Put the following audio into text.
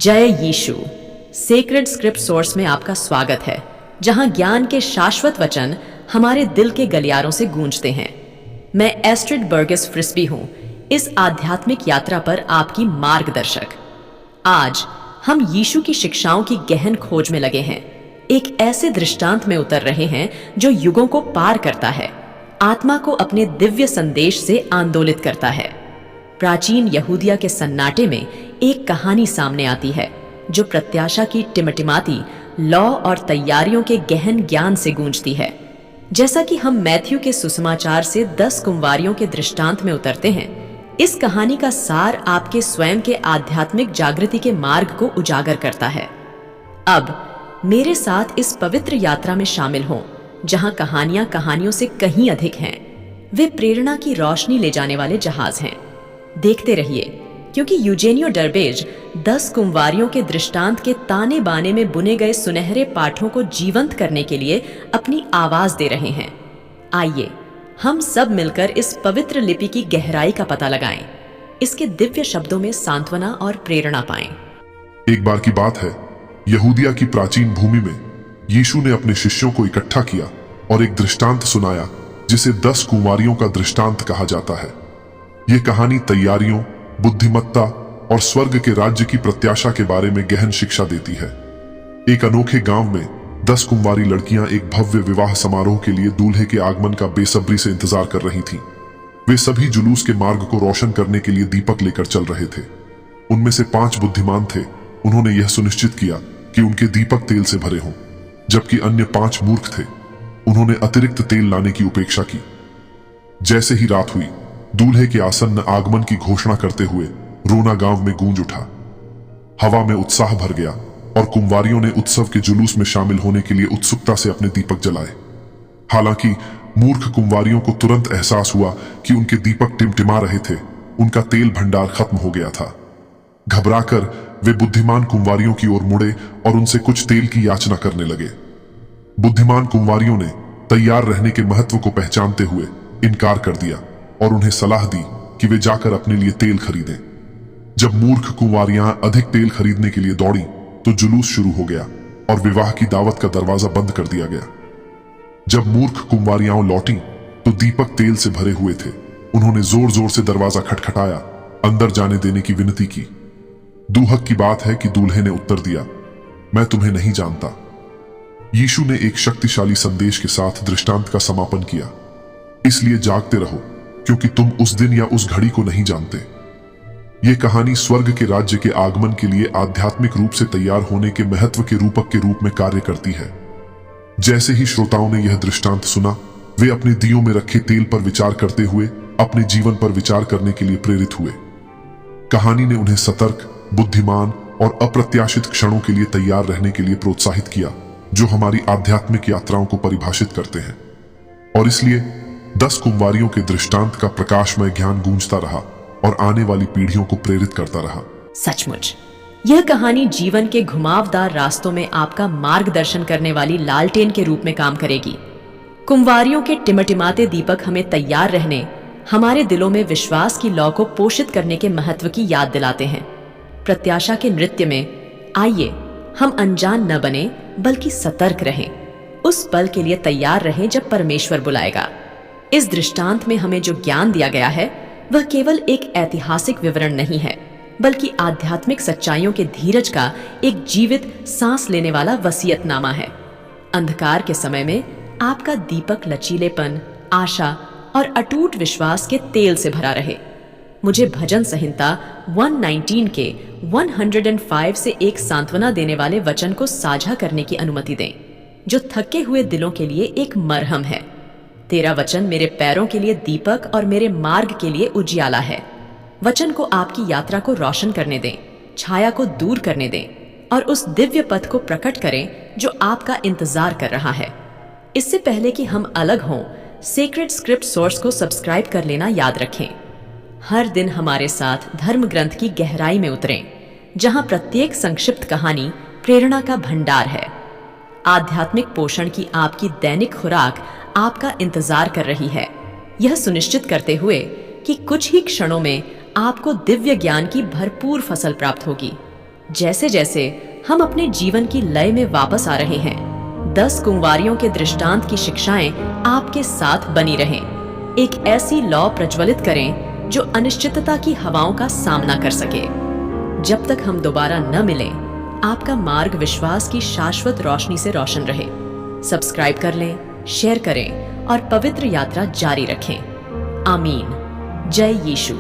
जय यीशु। Sacred script source में आपका स्वागत है, जहां ज्ञान के शाश्वत वचन हमारे दिल के गलियारों से गूंजते हैं। मैं एस्ट्रिड बर्गस फ्रिस्बी हूं, इस आध्यात्मिक यात्रा पर आपकी मार्गदर्शक। आज हम यीशु की शिक्षाओं की गहन खोज में लगे हैं, एक ऐसे दृष्टांत में उतर रहे हैं जो युगों को पार करता है, आत्मा को अपने दिव्य संदेश से आंदोलित करता है। प्राचीन यहूदिया के सन्नाटे में एक कहानी सामने आती है जो प्रत्याशा की टिमटिमाती लौ और तैयारियों के गहन ज्ञान से गूंजती है। जैसा कि हम मैथ्यू के सुसमाचार से 10 कुंवारियों के दृष्टांत में उतरते हैं, इस कहानी का सार आपके स्वयं के आध्यात्मिक जागृति के मार्ग को उजागर करता है। अब मेरे साथ इस पवित्र यात्रा में शामिल हों, जहां कहानियां कहानियों से कहीं अधिक हैं। वे प्रेरणा की रोशनी ले जाने वाले जहाज हैं। देखते रहिए, क्योंकि यूजेनियो डर्बेज 10 कुंवारियों के दृष्टांत के ताने बाने में बुने गए सुनहरे पाठों को जीवंत करने के लिए अपनी आवाज दे रहे हैं। आइए हम सब मिलकर इस पवित्र लिपि की गहराई का पता लगाएं, इसके दिव्य शब्दों में सांत्वना और प्रेरणा पाएं। एक बार की बात है, यहूदिया की प्राचीन भूमि में यीशु ने अपने शिष्यों को इकट्ठा किया और एक दृष्टांत सुनाया जिसे 10 कुंवारियों का दृष्टांत कहा जाता है। यह कहानी तैयारियों, बुद्धिमत्ता और स्वर्ग के राज्य की प्रत्याशा के बारे में गहन शिक्षा देती है। एक अनोखे गांव में 10 कुंवारी लड़कियां एक भव्य विवाह समारोह के लिए दूल्हे के आगमन का बेसब्री से इंतजार कर रही थीं। वे सभी जुलूस के मार्ग को रोशन करने के लिए दीपक लेकर चल रहे थे। उनमें से 5 बुद्धिमान थे। उन्होंने यह सुनिश्चित किया कि उनके दीपक तेल से भरे हों, जबकि अन्य 5 मूर्ख थे। उन्होंने अतिरिक्त तेल लाने की उपेक्षा की। जैसे ही रात हुई, दूल्हे के आसन्न आगमन की घोषणा करते हुए रोना गांव में गूंज उठा। हवा में उत्साह भर गया और कुंवारियों ने उत्सव के जुलूस में शामिल होने के लिए उत्सुकता से अपने दीपक जलाए। हालांकि मूर्ख कुंवारियों को तुरंत एहसास हुआ कि उनके दीपक टिमटिमा रहे थे, उनका तेल भंडार खत्म हो गया था। घबराकर वे बुद्धिमान कुंवारियों की ओर मुड़े और उनसे कुछ तेल की याचना करने लगे। बुद्धिमान कुंवारियों ने तैयार रहने के महत्व को पहचानते हुए इनकार कर दिया और उन्हें सलाह दी कि वे जाकर अपने लिए तेल खरीदें। जब मूर्ख कुंवारियां अधिक तेल खरीदने के लिए दौड़ी तो जुलूस शुरू हो गया और विवाह की दावत का दरवाजा बंद कर दिया गया। जब मूर्ख कुंवारियां लौटी तो दीपक तेल से भरे हुए थे। उन्होंने जोर जोर से दरवाजा खटखटाया, अंदर जाने देने की विनती की। दुहक की बात है कि दूल्हे ने उत्तर दिया, मैं तुम्हें नहीं जानता। यीशु ने एक शक्तिशाली संदेश के साथ दृष्टांत का समापन किया, इसलिए जागते रहो, क्योंकि तुम उस दिन या उस घड़ी को नहीं जानते। यह कहानी स्वर्ग के राज्य के आगमन के लिए आध्यात्मिक रूप से तैयार होने के महत्व के रूपक के रूप में कार्य करती है। जैसे ही श्रोताओं ने यह दृष्टांत सुना, वे अपने दियों में रखे तेल पर विचार करते हुए अपने जीवन पर विचार करने के लिए प्रेरित हुए। कहानी ने उन्हें सतर्क, बुद्धिमान और अप्रत्याशित क्षणों के लिए तैयार रहने के लिए प्रोत्साहित किया, जो हमारी आध्यात्मिक यात्राओं को परिभाषित करते हैं। और इसलिए 10 कुंवारियों के दृष्टांत का प्रकाशमय ज्ञान गूंजता रहा और आने वाली पीढ़ियों को प्रेरित करता रहा। सचमुच यह कहानी जीवन के घुमावदार रास्तों में आपका मार्गदर्शन करने वाली लालटेन के रूप में काम करेगी। कुंवारियों के टिमटिमाते दीपक हमें तैयार रहने, हमारे दिलों में विश्वास की लौ को पोषित करने के महत्व की याद दिलाते हैं। प्रत्याशा के नृत्य में आइए हम अनजान न बने, बल्कि सतर्क रहें, उस पल के लिए तैयार रहें जब परमेश्वर बुलाएगा। इस दृष्टांत में हमें जो ज्ञान दिया गया है वह केवल एक ऐतिहासिक विवरण नहीं है, बल्कि आध्यात्मिक सच्चाइयों के धीरज का एक जीवित, सांस लेने वाला वसीयतनामा है। अंधकार के समय में आपका दीपक लचीलेपन, आशा और अटूट विश्वास के तेल से भरा रहे। मुझे भजन संहिता 119 के 105 से एक सांत्वना देने वाले वचन को साझा करने की अनुमति दें, जो थके हुए दिलों के लिए एक मरहम है। तेरा वचन मेरे पैरों के लिए दीपक और मेरे मार्ग के लिए उजियाला है। वचन को आपकी यात्रा को रोशन करने दें, छाया को दूर करने दें और उस दिव्य पथ को प्रकट करें जो आपका इंतजार कर रहा है। इससे पहले कि हम अलग हों, सेक्रेड स्क्रिप्ट सोर्स को सब्सक्राइब कर लेना याद रखें। हर दिन हमारे साथ धर्म ग्रंथ की गहराई में उतरें, जहां प्रत्येक संक्षिप्त कहानी प्रेरणा का भंडार है। आध्यात्मिक पोषण की आपकी दैनिक खुराक आपका इंतजार कर रही है, यह सुनिश्चित करते हुए कि कुछ ही क्षणों में आपको दिव्य ज्ञान की भरपूर फसल प्राप्त होगी। जैसे जैसे हम अपने जीवन की लय में वापस आ रहे हैं, 10 कुंवारियों के दृष्टांत की शिक्षाएं आपके साथ बनी रहें। एक ऐसी लौ प्रज्वलित करें जो अनिश्चितता की हवाओं का सामना कर सके। जब तक हम दोबारा न मिलें, आपका मार्ग विश्वास की शाश्वत रोशनी से रोशन रहे। सब्सक्राइब कर लें, शेयर करें और पवित्र यात्रा जारी रखें। आमीन। जय यीशु।